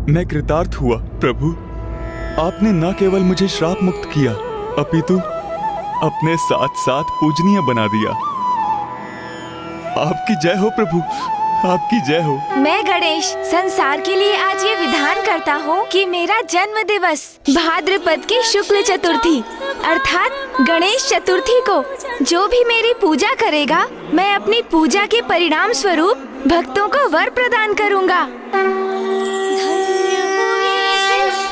मैं कृतार्थ हुआ प्रभु। आपने न केवल मुझे श्राप मुक्त किया अपितु अपने साथ साथ पूजनीय बना दिया। आपकी जय हो प्रभु, आपकी जय हो। मैं गणेश संसार के लिए आज ये विधान करता हूँ कि मेरा जन्म दिवस भाद्रपद की शुक्ल चतुर्थी अर्थात गणेश चतुर्थी को जो भी मेरी पूजा करेगा, मैं अपनी पूजा के परिणाम स्वरूप भक्तों को वर प्रदान करूँगा।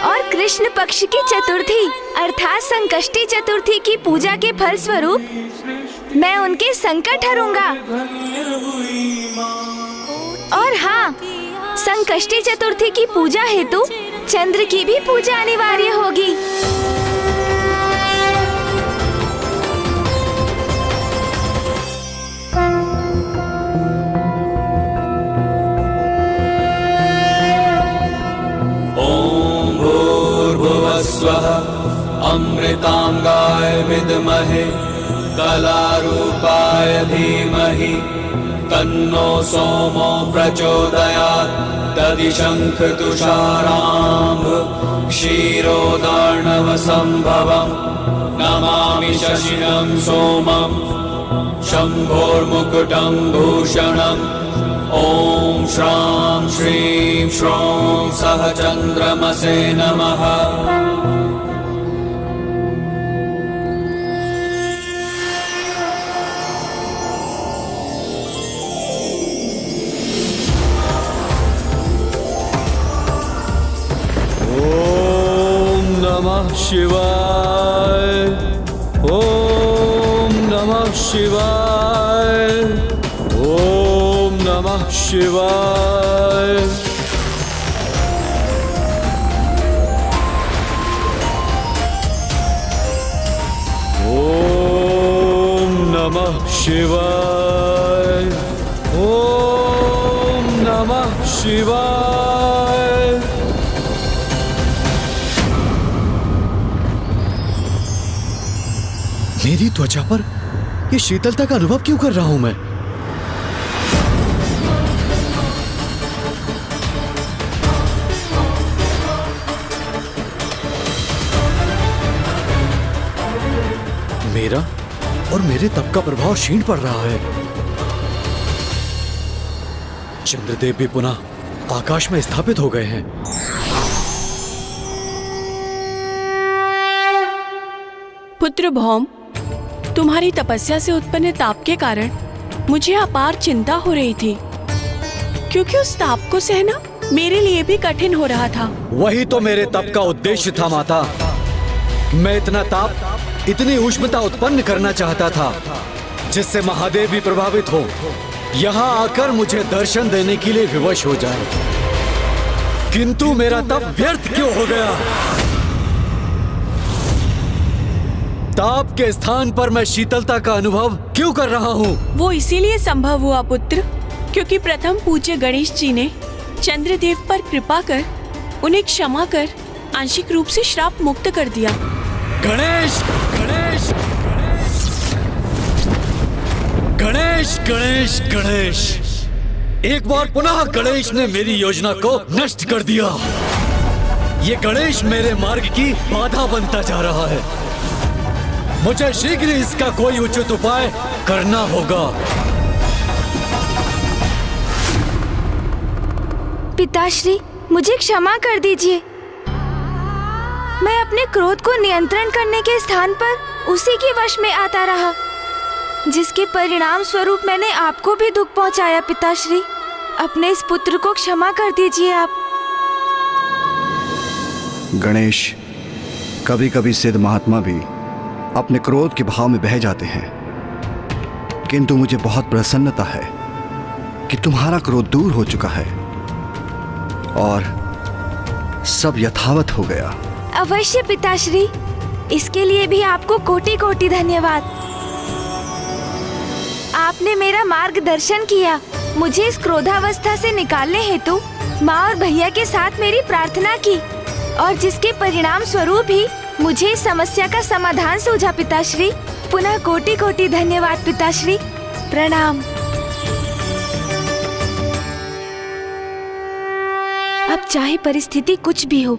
और कृष्ण पक्ष की चतुर्थी अर्थात संकष्टी चतुर्थी की पूजा के फल स्वरूप मैं उनके संकट हरूंगा। और हाँ, संकष्टी चतुर्थी की पूजा हेतु चंद्र की भी पूजा अनिवार्य होगी। ओम भूर्भुवस्वः अमृतांगाय विद्महे कलारूपाय धीमहि तन्नो सोमो प्रचोदयात्। दधिशंख तुषाराम्भ क्षीरोदार्णव संभवम् नमामि शशिनं सोमं शम्भोर्मुकुटं भूषणम्। ओम श्रां श्रीं श्रौं सह चन्द्रमसे नमः। नमः शिवाय, ओम नमः शिवाय, ओम नमः शिवाय। ओम नमः शिवाय, ओम नमः शिवाय। मेरी त्वचा पर ये शीतलता का अनुभव क्यों कर रहा हूं मैं? मेरा और मेरे तप का प्रभाव क्षीण पड़ रहा है। चंद्रदेव भी पुनः आकाश में स्थापित हो गए हैं। पुत्र भौम, तुम्हारी तपस्या से उत्पन्न ताप के कारण मुझे अपार चिंता हो रही थी, क्योंकि उस ताप को सहना मेरे लिए भी कठिन हो रहा था। वही तो मेरे तप का उद्देश्य था माता। मैं इतना ताप, इतनी उष्णता उत्पन्न करना चाहता था जिससे महादेव भी प्रभावित हो, यहाँ आकर मुझे दर्शन देने के लिए विवश हो जाए। किंतु मेरा तप व्यर्थ क्यों हो गया? ताप के स्थान पर मैं शीतलता का अनुभव क्यों कर रहा हूँ? वो इसीलिए संभव हुआ पुत्र, क्योंकि प्रथम पूज्य गणेश जी ने चंद्रदेव पर कृपा कर उन्हें क्षमा कर आंशिक रूप से श्राप मुक्त कर दिया। गणेश गणेश गणेश गणेश गणेश, एक बार पुनः गणेश ने मेरी योजना को नष्ट कर दिया। ये गणेश मेरे मार्ग की बाधा बनता जा रहा है। मुझे शीघ्र इसका कोई उचित उपाय करना होगा। पिताश्री, मुझे क्षमा कर दीजिए। मैं अपने क्रोध को नियंत्रण करने के स्थान पर उसी के वश में आता रहा, जिसके परिणाम स्वरूप मैंने आपको भी दुख पहुंचाया। पिताश्री, अपने इस पुत्र को क्षमा कर दीजिए आप। गणेश, कभी कभी सिद्ध महात्मा भी अपने क्रोध के भाव में बह जाते हैं, किंतु मुझे बहुत प्रसन्नता है कि तुम्हारा क्रोध दूर हो चुका है और सब यथावत हो गया। अवश्य पिताश्री, इसके लिए भी आपको कोटि कोटि धन्यवाद। आपने मेरा मार्गदर्शन किया। मुझे इस क्रोधावस्था से निकालने हेतु माँ और भैया के साथ मेरी प्रार्थना की, और जिसके परिणाम स्वरूप ही मुझे इस समस्या का समाधान सूझा। पिताश्री, पुनः कोटि कोटि धन्यवाद। पिताश्री, प्रणाम। अब चाहे परिस्थिति कुछ भी हो,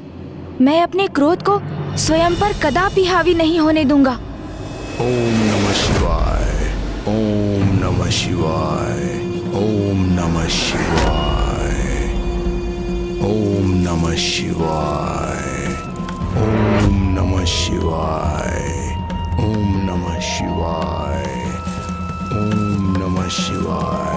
मैं अपने क्रोध को स्वयं पर कदापि हावी नहीं होने दूंगा। ओम नमः शिवाय, ओम नमः शिवाय, ओम नमः शिवाय, ओम नमः शिवाय, ओम नमः शिवाय, ओम नमः शिवाय, ओम नमः शिवाय।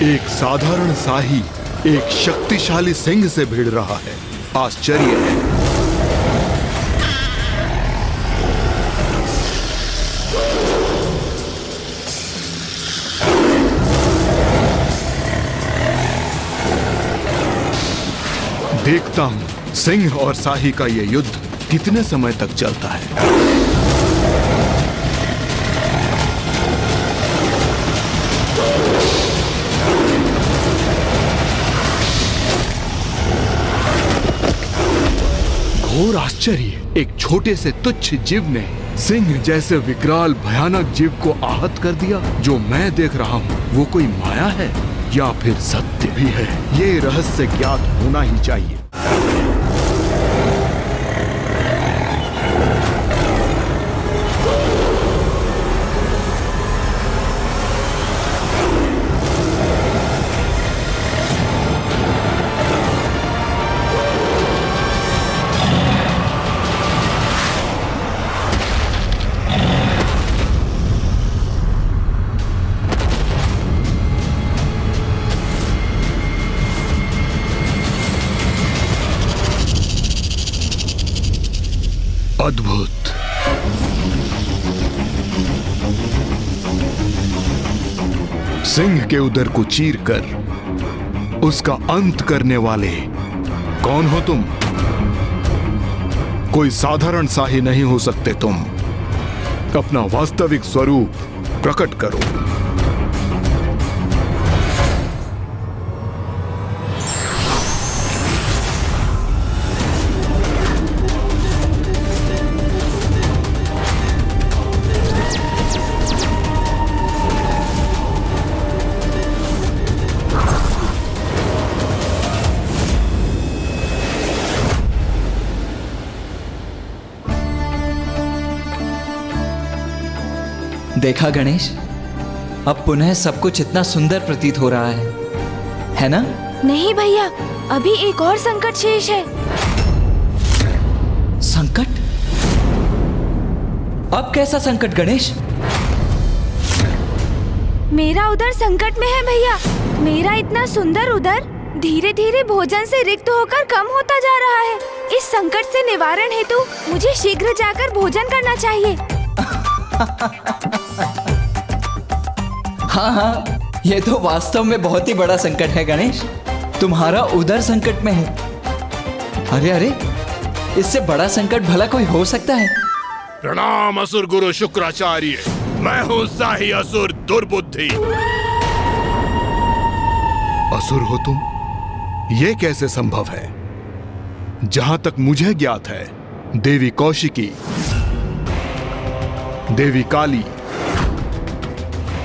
एक साधारण शाही एक शक्तिशाली सिंह से भिड़ रहा है। आश्चर्य है। देखता हूं सिंह और शाही का यह युद्ध कितने समय तक चलता है। घोर आश्चर्य, एक छोटे से तुच्छ जीव ने सिंह जैसे विकराल भयानक जीव को आहत कर दिया। जो मैं देख रहा हूँ वो कोई माया है या फिर सत्य भी है, ये रहस्य ज्ञात होना ही चाहिए। अद्भुत। सिंह के उदर को चीरकर उसका अंत करने वाले कौन हो तुम? कोई साधारण शाही नहीं हो सकते तुम। अपना वास्तविक स्वरूप प्रकट करो। देखा गणेश, अब पुनः सब कुछ इतना सुंदर प्रतीत हो रहा है ना? नहीं भैया, अभी एक और संकट शेष है। संकट? अब कैसा संकट गणेश? मेरा उदर संकट में है भैया। मेरा इतना सुंदर उदर धीरे धीरे भोजन से रिक्त होकर कम होता जा रहा है। इस संकट से निवारण हेतु मुझे शीघ्र जाकर भोजन करना चाहिए। हाँ, ये तो वास्तव में बहुत ही बड़ा संकट है गणेश। तुम्हारा उदर संकट में है। अरे, इससे बड़ा संकट भला कोई हो सकता है? प्रणाम असुर गुरु शुक्राचार्य। मैं हूं शाही असुर दुर्बुद्धि। असुर हो तुम? ये कैसे संभव है? जहां तक मुझे ज्ञात है, देवी कौशिकी, देवी काली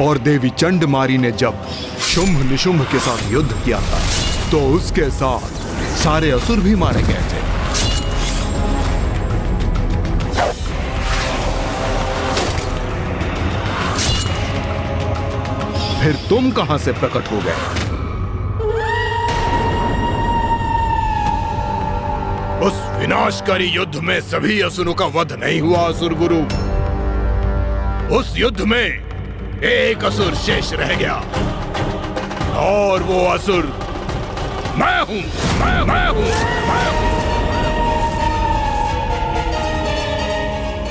और देवी चंडमारी ने जब शुंभ निशुंभ के साथ युद्ध किया था तो उसके साथ सारे असुर भी मारे गए थे। आखिर तुम कहां से प्रकट हो गए? उस विनाशकारी युद्ध में सभी असुरों का वध नहीं हुआ असुर गुरु। उस युद्ध में एक असुर शेष रह गया और वो असुर मैं हूं। मैं हूं।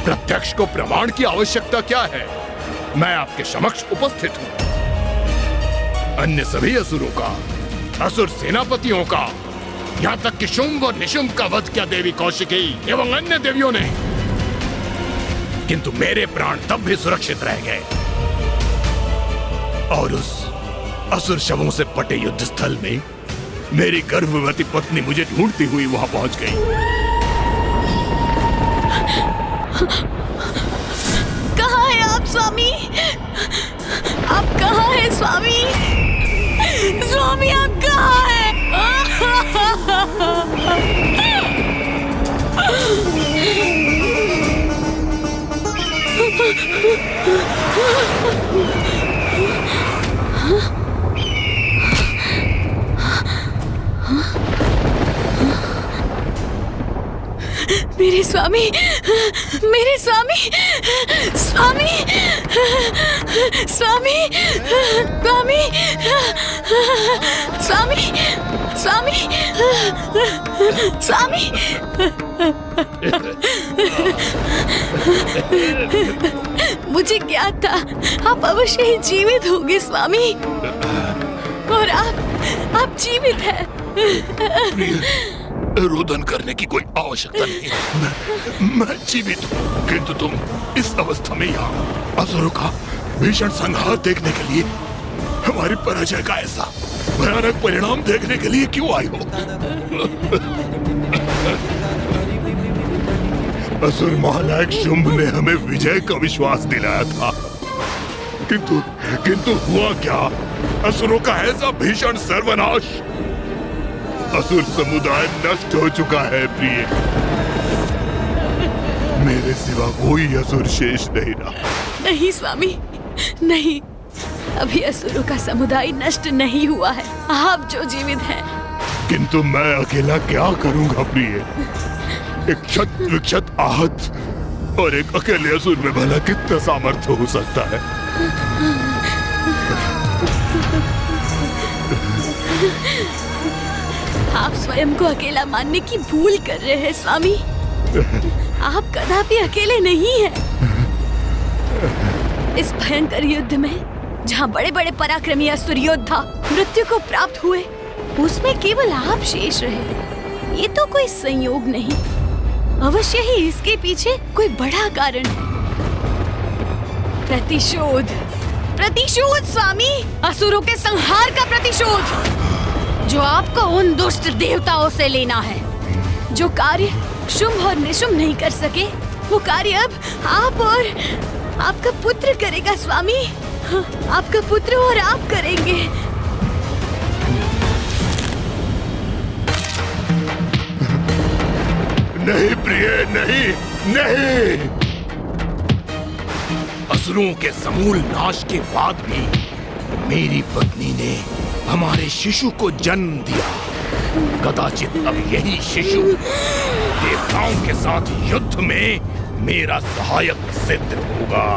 प्रत्यक्ष को प्रमाण की आवश्यकता क्या है? मैं आपके समक्ष उपस्थित हूं। अन्य सभी असुरों का, असुर सेनापतियों का, यहां तक कि शुंभ और निशुंभ का वध किया देवी कौशिकी एवं अन्य देवियों ने, किंतु मेरे प्राण तब भी सुरक्षित रह गए और उस असुर शवों से पटे युद्ध स्थल में मेरी गर्भवती पत्नी मुझे ढूंढती हुई वहां पहुंच गई। कहाँ है आप स्वामी? आप कहाँ हैं स्वामी? स्वामी आप कहाँ हैं? मेरे स्वामी, मेरे स्वामी, स्वामी, स्वामी, स्वामी, स्वामी, स्वामी, स्वामी। मुझे क्या था आप अवश्य ही जीवित होंगे स्वामी, और आप जीवित हैं। रोदन करने की कोई आवश्यकता नहीं है। मैं जीवित हूँ, किंतु तुम इस अवस्था में यहाँ असुरों का भीषण संहार देखने के लिए, हमारी पराजय का ऐसा भयानक परिणाम देखने के लिए क्यों आई हो? असुर महानायक शुंभ ने हमें विजय का विश्वास दिलाया था, किंतु हुआ क्या? असुरों का ऐसा भीषण सर्वनाश। असुर समुदाय नष्ट हो चुका है प्रिय। मेरे सिवा कोई असुर शेष नहीं रहा। नहीं स्वामी, नहीं, अभी असुरों का समुदाय नष्ट नहीं हुआ है। आप जो जीवित हैं। किंतु मैं अकेला क्या करूंगा प्रिय? एक क्षत विक्षत आहत और एक अकेले असुर में भला कितना सामर्थ्य हो सकता है? आप स्वयं को अकेला मानने की भूल कर रहे हैं स्वामी। आप कदापि अकेले नहीं हैं। इस भयंकर युद्ध में जहाँ बड़े बड़े पराक्रमी असुर योद्धा मृत्यु को प्राप्त हुए, उसमें केवल आप शेष रहे। ये तो कोई संयोग नहीं, अवश्य ही इसके पीछे कोई बड़ा कारण है। प्रतिशोध, प्रतिशोध स्वामी, असुरों के संहार का प्रतिशोध, जो आपको उन दुष्ट देवताओं से लेना है। जो कार्य शुंभ और निशुंभ नहीं कर सके, वो कार्य अब आप और आपका पुत्र करेगा स्वामी। आपका पुत्र और आप करेंगे। नहीं प्रिय, नहीं, नहीं। असुरों के समूल नाश के बाद भी मेरी पत्नी ने हमारे शिशु को जन्म दिया। कदाचित अब यही शिशु देवताओं के साथ युद्ध में मेरा सहायक सिद्ध होगा।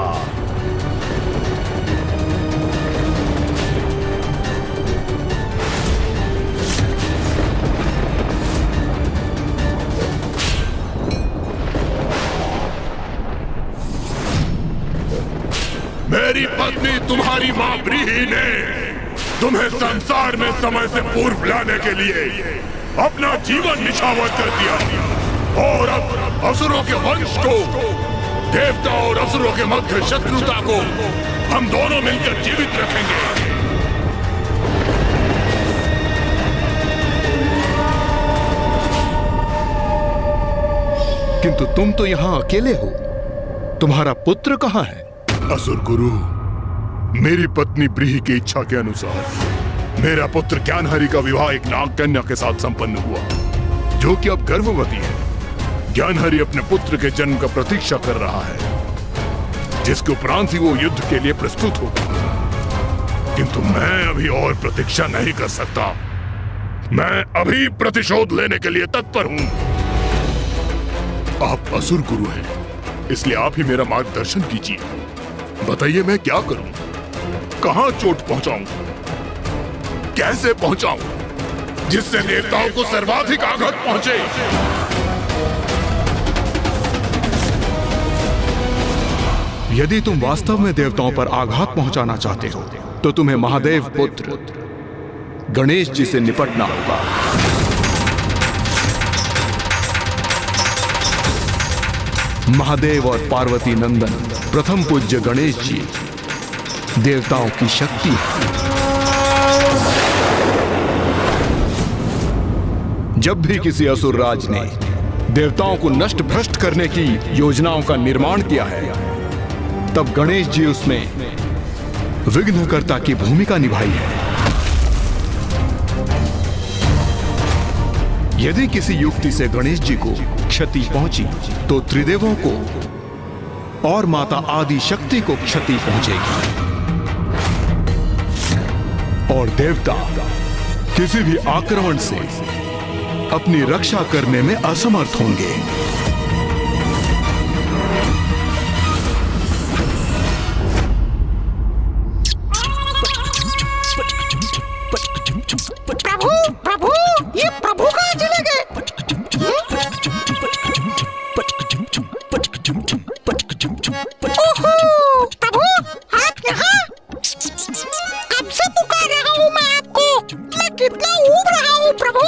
मेरी पत्नी तुम्हारी मां ब्रीहि ने तुम्हें संसार में समय से पूर्व लाने के लिए अपना जीवन निछावर कर दिया, और अब असुरों के वंश को, देवता और असुरों के मध्य शत्रुता को हम दोनों मिलकर जीवित रखेंगे। किंतु तुम तो यहाँ अकेले हो, तुम्हारा पुत्र कहाँ है? असुर गुरु, मेरी पत्नी ब्रीहि की इच्छा के अनुसार मेरा पुत्र ज्ञानहरि का विवाह एक नाग कन्या के साथ संपन्न हुआ, जो कि अब गर्भवती है। ज्ञानहरि अपने पुत्र के जन्म का प्रतीक्षा कर रहा है, जिसके उपरांत ही वो युद्ध के लिए प्रस्तुत होगा। किंतु मैं अभी और प्रतीक्षा नहीं कर सकता। मैं अभी प्रतिशोध लेने के लिए तत्पर हूं। आप असुर गुरु हैं, इसलिए आप ही मेरा मार्गदर्शन कीजिए। बताइए मैं क्या करूं? कहां चोट पहुंचाऊं? कैसे पहुंचाऊं जिससे देवताओं को सर्वाधिक आघात पहुंचे? यदि तुम वास्तव में देवताओं पर आघात पहुंचाना चाहते हो तो तुम्हें महादेव पुत्र गणेश जी से निपटना होगा। महादेव और पार्वती नंदन प्रथम पूज्य गणेश जी देवताओं की शक्ति है। जब भी किसी असुर राज ने देवताओं को नष्ट भ्रष्ट करने की योजनाओं का निर्माण किया है, तब गणेश जी उसमें विघ्नकर्ता की भूमिका निभाई है। यदि किसी युक्ति से गणेश जी को क्षति पहुंची तो त्रिदेवों को और माता आदि शक्ति को क्षति पहुंचेगी और देवता किसी भी आक्रमण से अपनी रक्षा करने में असमर्थ होंगे। प्रभु प्रभु ये प्रभु कहाँ चले गए? ओहो प्रभु आप यहाँ? कब से पुकार रहा हूँ मैं आपको। मैं कितना ऊब रहा हूँ प्रभु।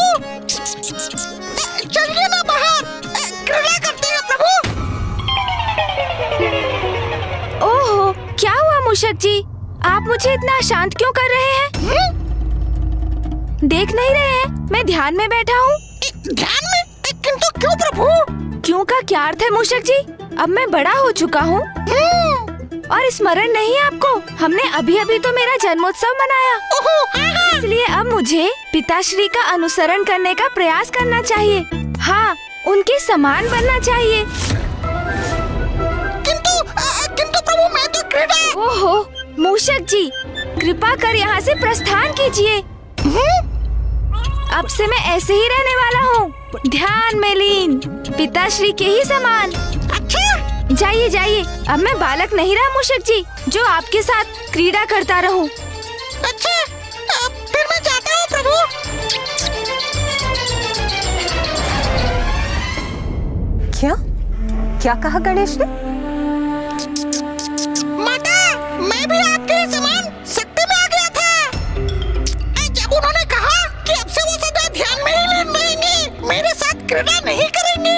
चलिए ना बाहर क्रीड़ा करते हैं प्रभु। ओहो, क्या हुआ मूषक जी? आप मुझे इतना शांत क्यों कर रहे हैं? देख नहीं रहे हैं मैं ध्यान में बैठा हूँ। ध्यान में? किंतु क्यों प्रभु? क्यों का क्या अर्थ है मूषक जी? अब मैं बड़ा हो चुका हूँ और स्मरण नहीं है आपको? हमने अभी अभी तो मेरा जन्मोत्सव मनाया। इसलिए अब मुझे पिताश्री का अनुसरण करने का प्रयास करना चाहिए। हाँ, उनके समान बनना चाहिए। किंतु प्रभु मैं तो क्रीड़ा। ओहो मूषक जी, कृपा कर यहाँ से प्रस्थान कीजिए। अब से मैं ऐसे ही रहने वाला हूँ, ध्यान में लीन, पिताश्री के ही समान। अच्छा जाइए जाइए, अब मैं बालक नहीं रहा मूषक जी, जो आपके साथ क्रीड़ा करता रहूं। अच्छा फिर मैं जाता हूँ प्रभु। क्या कहा गणेश ने? माता, मैं भी आपके समान शक्ति में आ गया था। जब उन्होंने कहा कि अब से वो सदा ध्यान में ही लीन रहेंगे, मेरे साथ क्रीड़ा नहीं करेंगे।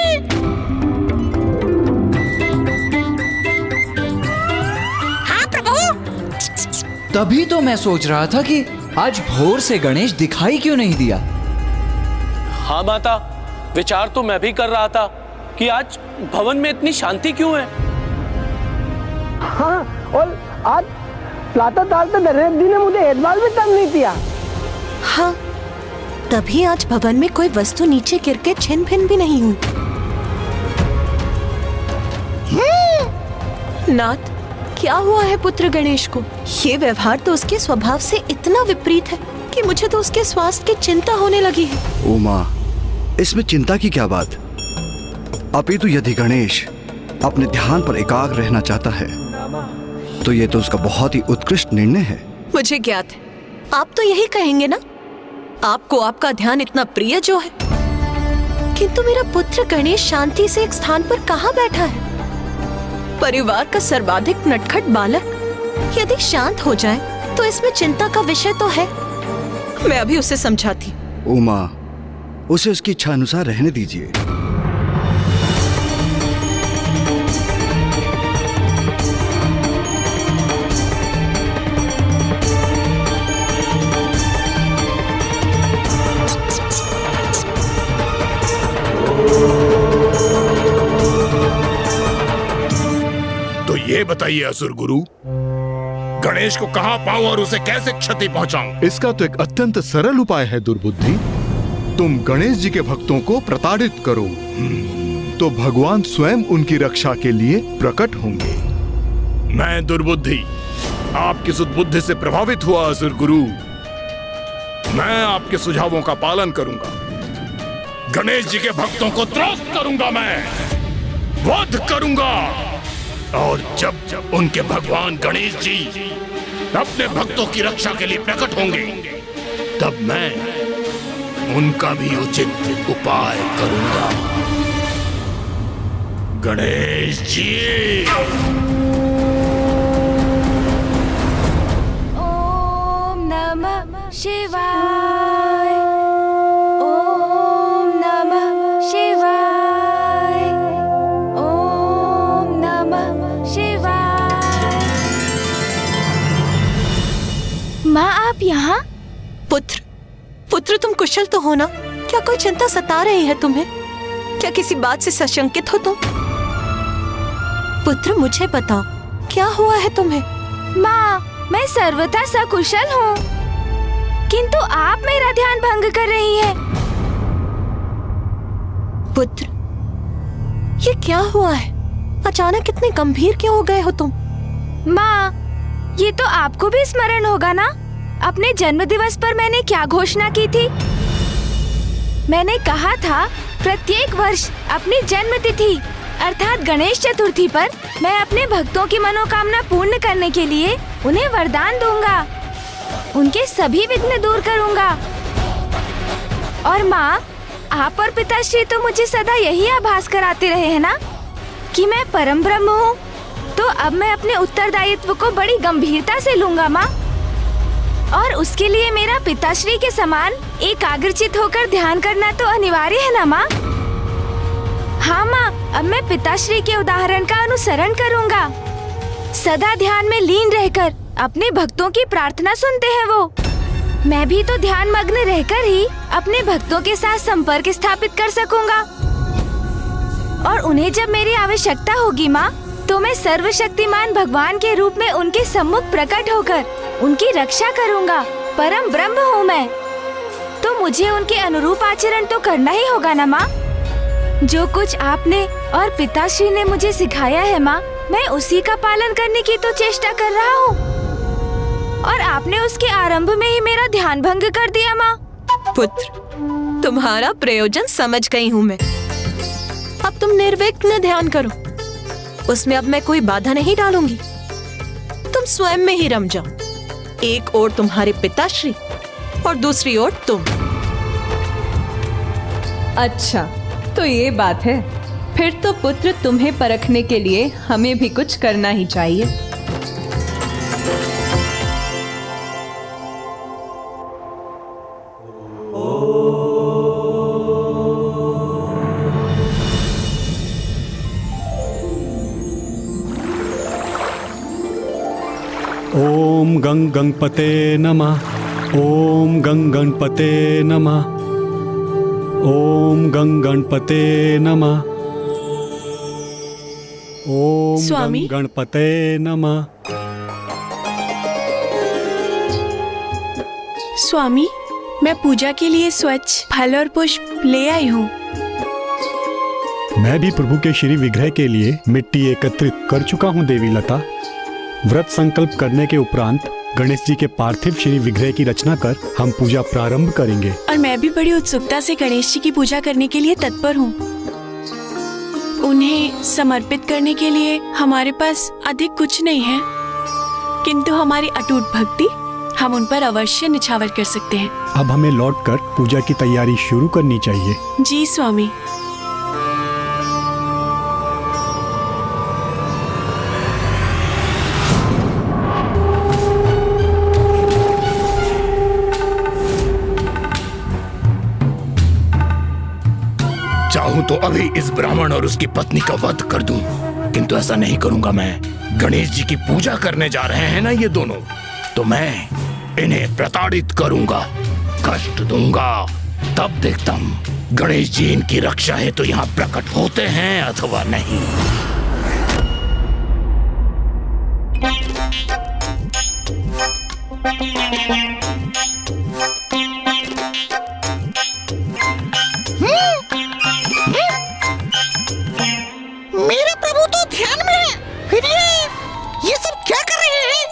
हाँ प्रभु। तभी तो मैं सोच रहा था कि आज भोर से गणेश दिखाई क्यों नहीं दिया। हाँ माता, विचार तो मैं भी कर रहा था कि आज भवन में इतनी शांति क्यों है। हाँ, और आज प्रातः काल तो दरिद्र जी ने मुझे एतबार भी तंग नहीं किया। हाँ, तभी आज भवन में कोई वस्तु नीचे गिर के छिन भिन भी नहीं हुई। नाथ, क्या हुआ है पुत्र गणेश को? ये व्यवहार तो उसके स्वभाव से इतना विपरीत है कि मुझे तो उसके स्वास्थ्य की चिंता होने लगी है। उमा, इसमें चिंता की क्या बात? अपितु यदि गणेश अपने ध्यान पर एकाग्र रहना चाहता है तो ये तो उसका बहुत ही उत्कृष्ट निर्णय है। मुझे ज्ञात है, आप तो यही कहेंगे ना, आपको आपका ध्यान इतना प्रिय जो है। किंतु मेरा पुत्र गणेश शांति से एक स्थान पर कहाँ बैठा है? परिवार का सर्वाधिक नटखट बालक यदि शांत हो जाए तो इसमें चिंता का विषय तो है। मैं अभी उसे समझाती। उमा, उसे उसकी इच्छा अनुसार रहने दीजिए। तो ये बताइए असुर गुरु, गणेश को कहाँ पाऊं और उसे कैसे क्षति पहुंचाऊं? इसका तो एक अत्यंत सरल उपाय है दुर्बुद्धि। तुम गणेश जी के भक्तों को प्रताड़ित करो तो भगवान स्वयं उनकी रक्षा के लिए प्रकट होंगे। मैं दुर्बुद्धि आपकी सुदबुद्धि से प्रभावित हुआ असुर गुरु। मैं आपके सुझावों का पालन करूंगा। गणेश जी के भक्तों को त्रस्त करूंगा, मैं वध करूंगा। और जब उनके भगवान गणेश जी अपने भक्तों की रक्षा के लिए प्रकट होंगे, तब मैं उनका भी उचित उपाय करूंगा। गणेश जी। ओम नमः शिवाय। ओम नमः शिवाय। ओम नमः शिवाय। माँ, आप यहाँ? पुत्र तुम कुशल तो हो ना? क्या कोई चिंता सता रही है तुम्हें? क्या किसी बात से सशंकित हो तुम? पुत्र मुझे बताओ, क्या हुआ है तुम्हें? माँ, मैं सर्वथा सकुशल हूँ, किंतु आप मेरा ध्यान भंग कर रही हैं। पुत्र, ये क्या हुआ है? अचानक इतने गंभीर क्यों हो गए हो तुम? माँ, ये तो आपको भी स्मरण होगा ना, अपने जन्म दिवस पर मैंने क्या घोषणा की थी? मैंने कहा था प्रत्येक वर्ष अपनी जन्म तिथि अर्थात गणेश चतुर्थी पर मैं अपने भक्तों की मनोकामना पूर्ण करने के लिए उन्हें वरदान दूंगा, उनके सभी विघ्न दूर करूंगा। और माँ, आप और पिताश्री तो मुझे सदा यही आभास कराते रहे हैं ना कि मैं परम ब्रह्म हूँ। तो अब मैं अपने उत्तरदायित्व को बड़ी गंभीरता से लूंगा माँ, और उसके लिए मेरा पिताश्री के समान एकाग्रचित होकर ध्यान करना तो अनिवार्य है ना माँ? हाँ माँ, अब मैं पिताश्री के उदाहरण का अनुसरण करूँगा। सदा ध्यान में लीन रहकर अपने भक्तों की प्रार्थना सुनते हैं वो। मैं भी तो ध्यान मग्न रहकर ही अपने भक्तों के साथ संपर्क स्थापित कर सकूंगा। और उन्हें जब मेरी आवश्यकता होगी माँ, तो मैं सर्वशक्तिमान भगवान के रूप में उनके सम्मुख प्रकट होकर उनकी रक्षा करूंगा। परम ब्रह्म हूँ मैं, तो मुझे उनके अनुरूप आचरण तो करना ही होगा ना माँ। जो कुछ आपने और पिताश्री ने मुझे सिखाया है माँ, मैं उसी का पालन करने की तो चेष्टा कर रहा हूँ, और आपने उसके आरंभ में ही मेरा ध्यान भंग कर दिया माँ। पुत्र, तुम्हारा प्रयोजन समझ गई हूँ मैं। अब तुम निर्विघ्न ध्यान करो, उसमें अब मैं कोई बाधा नहीं डालूंगी। तुम स्वयं में ही रम जाओ। एक ओर तुम्हारे पिताश्री और दूसरी ओर तुम। अच्छा, तो ये बात है। फिर तो पुत्र, तुम्हें परखने के लिए हमें भी कुछ करना ही चाहिए। ओम गंग गणपते नमः। ओम गंग गणपते नमः। ओम गंग गणपते नमः। ओम स्वामी? गंग गणपते नमः। स्वामी, मैं पूजा के लिए स्वच्छ फल और पुष्प ले आई हूँ। मैं भी प्रभु के श्री विग्रह के लिए मिट्टी एकत्रित कर चुका हूँ देवी लता। व्रत संकल्प करने के उपरांत गणेश जी के पार्थिव श्री विग्रह की रचना कर हम पूजा प्रारंभ करेंगे। और मैं भी बड़ी उत्सुकता से गणेश जी की पूजा करने के लिए तत्पर हूँ। उन्हें समर्पित करने के लिए हमारे पास अधिक कुछ नहीं है, किंतु हमारी अटूट भक्ति हम उन पर अवश्य निछावर कर सकते हैं। अब हमें लौटकर पूजा की तैयारी शुरू करनी चाहिए। जी स्वामी। चाहूं तो अभी इस ब्राह्मण और उसकी पत्नी का वध कर दूं, किंतु ऐसा नहीं करूंगा मैं। गणेश जी की पूजा करने जा रहे हैं ना ये दोनों, तो मैं इन्हें प्रताड़ित करूंगा, कष्ट दूंगा। तब देखता हूं गणेश जी इनकी रक्षा है तो यहाँ प्रकट होते हैं अथवा नहीं। मेरे प्रभु तो ध्यान में है, फिर ये सब क्या कर रहे हैं?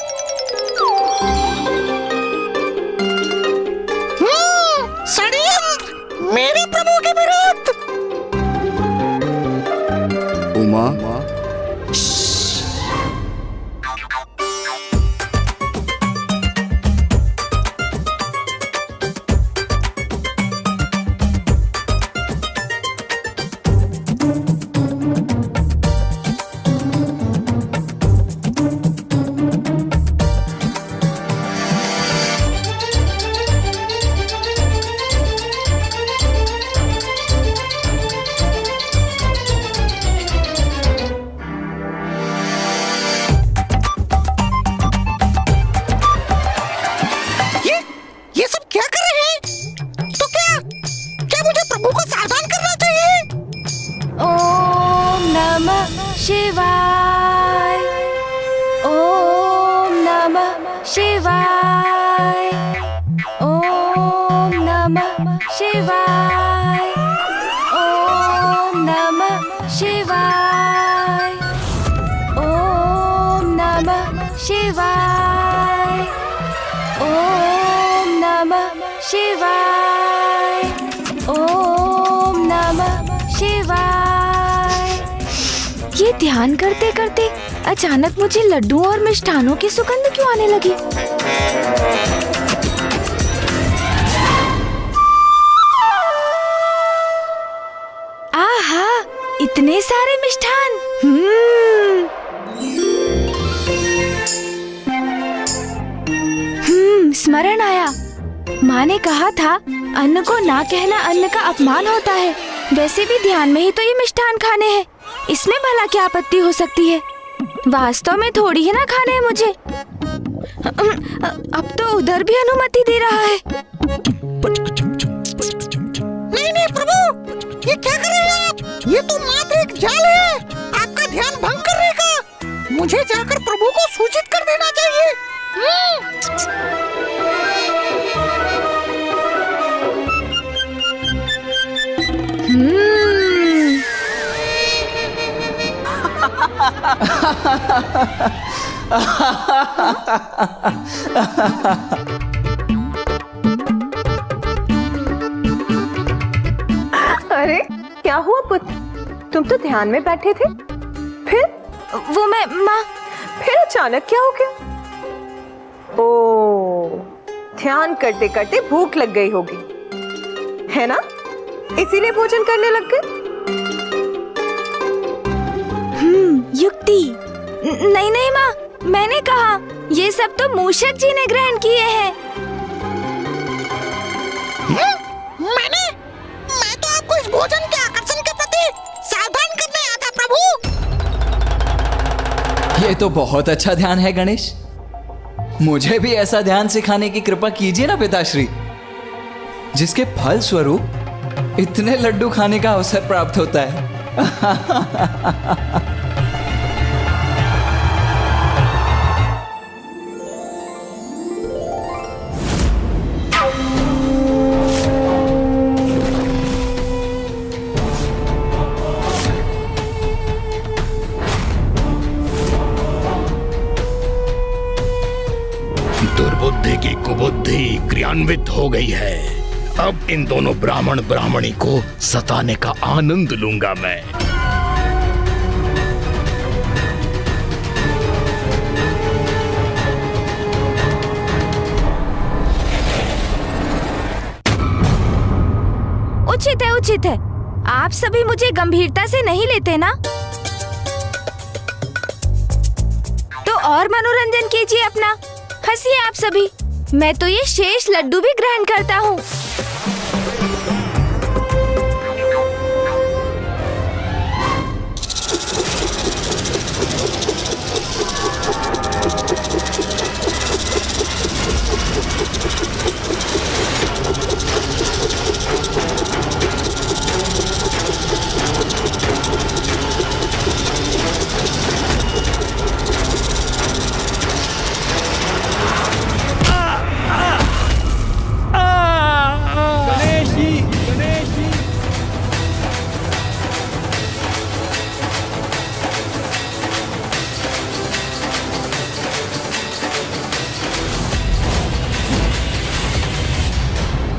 शिवाय। ओम नमः शिवाय। ओम नमः शिवाय। ओम नमः शिवाय। ओम नमः शिवाय। ओम नमः शिवाय। ये ध्यान करते करते अचानक मुझे लड्डुओं और मिष्ठानों की सुगंध क्यों आने लगी? आहा, इतने सारे मिष्ठान। स्मरण आया। माँ ने कहा था अन्न को ना कहना अन्न का अपमान होता है। वैसे भी ध्यान में ही तो ये मिष्ठान खाने हैं, इसमें भला क्या आपत्ति हो सकती है? वास्तव में थोड़ी ही ना खाने हैं मुझे। अब तो उधर भी अनुमति दे रहा है। नहीं नहीं प्रभु, ये क्या कर रहे हैं आप? ये तो मात्र एक जाल है, आपका ध्यान भंग करने का। मुझे जाकर प्रभु को सूचित कर देना चाहिए। अरे क्या हुआ पुत्र, तुम तो ध्यान में बैठे थे, फिर? वो मैं माँ। फिर अचानक क्या हो गया? ओ, ध्यान करते करते भूख लग गई होगी, है ना? इसीलिए भोजन करने लग गए। युक्ति। नहीं नहीं माँ, मैंने कहा ये सब तो मूषक जी ने ग्रहण किए हैं। मैं तो आपको इस भोजन के आकर्षण के प्रति सावधान करने आया था प्रभु। ये तो बहुत अच्छा ध्यान है गणेश। मुझे भी ऐसा ध्यान सिखाने की कृपा कीजिए ना पिताश्री, जिसके फल स्वरूप इतने लड्डू खाने का अवसर प्राप्त होता है। दुर्बुद्धि की कुबुद्धि क्रियान्वित हो गई है। अब इन दोनों ब्राह्मण ब्राह्मणी को सताने का आनंद लूंगा मैं। उचित है, उचित है। आप सभी मुझे गंभीरता से नहीं लेते ना? तो और मनोरंजन कीजिए अपना, हंसिए आप सभी। मैं तो ये शेष लड्डू भी ग्रहण करता हूँ।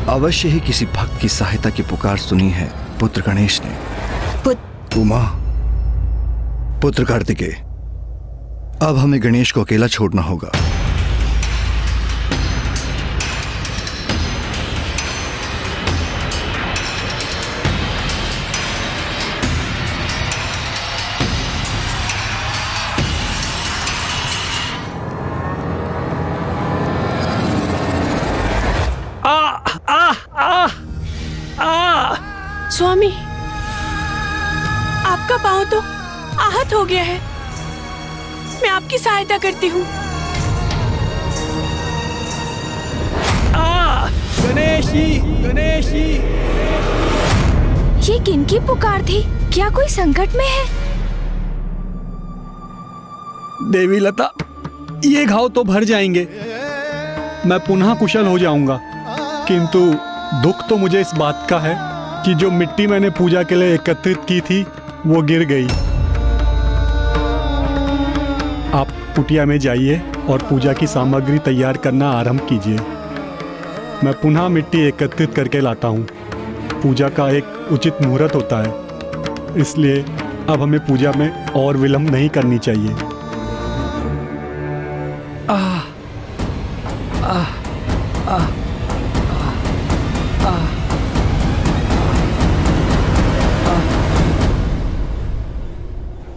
अवश्य ही किसी भक्त की सहायता की पुकार सुनी है पुत्र गणेश ने। उमा, पुत्र कार्तिकेय, अब हमें गणेश को अकेला छोड़ना होगा। स्वामी, आपका पांव तो आहत हो गया है। मैं आपकी सहायता करती हूँ। गणेशी, गणेशी। ये किनकी पुकार थी? क्या कोई संकट में है? देवी लता, ये घाव तो भर जाएंगे। मैं पुनः कुशल हो जाऊंगा। किंतु दुख तो मुझे इस बात का है कि जो मिट्टी मैंने पूजा के लिए एकत्रित की थी वो गिर गई। आप कुटिया में जाइए और पूजा की सामग्री तैयार करना आरंभ कीजिए। मैं पुनः मिट्टी एकत्रित करके लाता हूँ। पूजा का एक उचित मुहूर्त होता है, इसलिए अब हमें पूजा में और विलंब नहीं करनी चाहिए।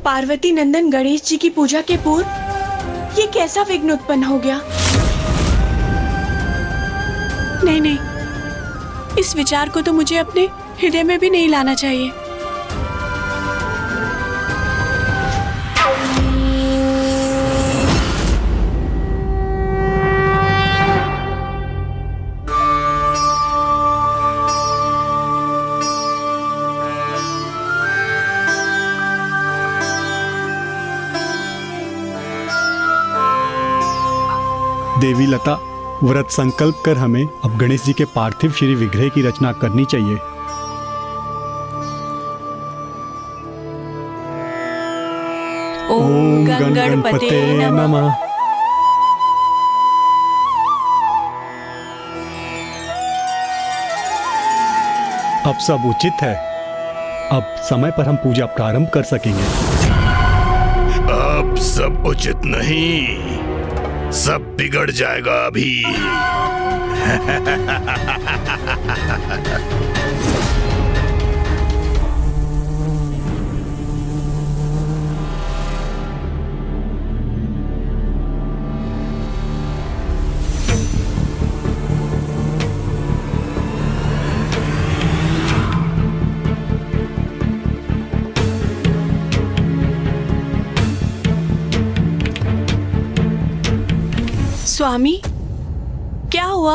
पार्वती नंदन गणेश जी की पूजा के पूर्व ये कैसा विघ्न उत्पन्न हो गया? नहीं नहीं, इस विचार को तो मुझे अपने हृदय में भी नहीं लाना चाहिए। देवी लता, व्रत संकल्प कर हमें अब गणेश जी के पार्थिव श्री विग्रह की रचना करनी चाहिए। ओम गणपते नमः। अब सब उचित है। अब समय पर हम पूजा प्रारंभ कर सकेंगे। अब सब उचित नहीं, सब बिगड़ जाएगा अभी। स्वामी, क्या हुआ?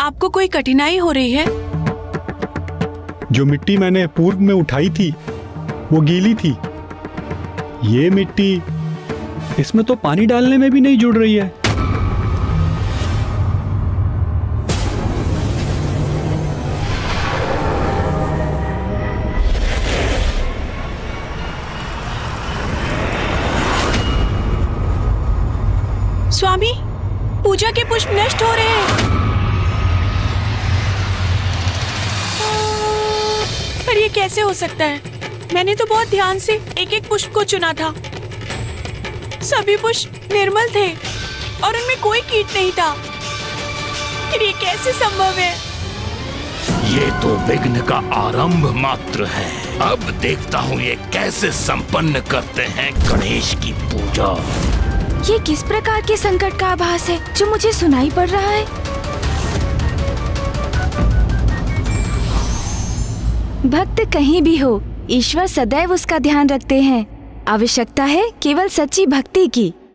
आपको कोई कठिनाई हो रही है? जो मिट्टी मैंने पूर्व में उठाई थी वो गीली थी। ये मिट्टी, इसमें तो पानी डालने में भी नहीं जुड़ रही है। स्वामी, पूजा के पुष्प नष्ट हो रहे हैं। पर ये कैसे हो सकता है? मैंने तो बहुत ध्यान से एक एक पुष्प को चुना था। सभी पुष्प निर्मल थे और उनमें कोई कीट नहीं था। फिर ये कैसे संभव है? ये तो विघ्न का आरंभ मात्र है। अब देखता हूँ ये कैसे संपन्न करते हैं गणेश की पूजा। ये किस प्रकार के संकट का आभास है जो मुझे सुनाई पड़ रहा है? भक्त कहीं भी हो, ईश्वर सदैव उसका ध्यान रखते हैं। आवश्यकता है केवल सच्ची भक्ति की।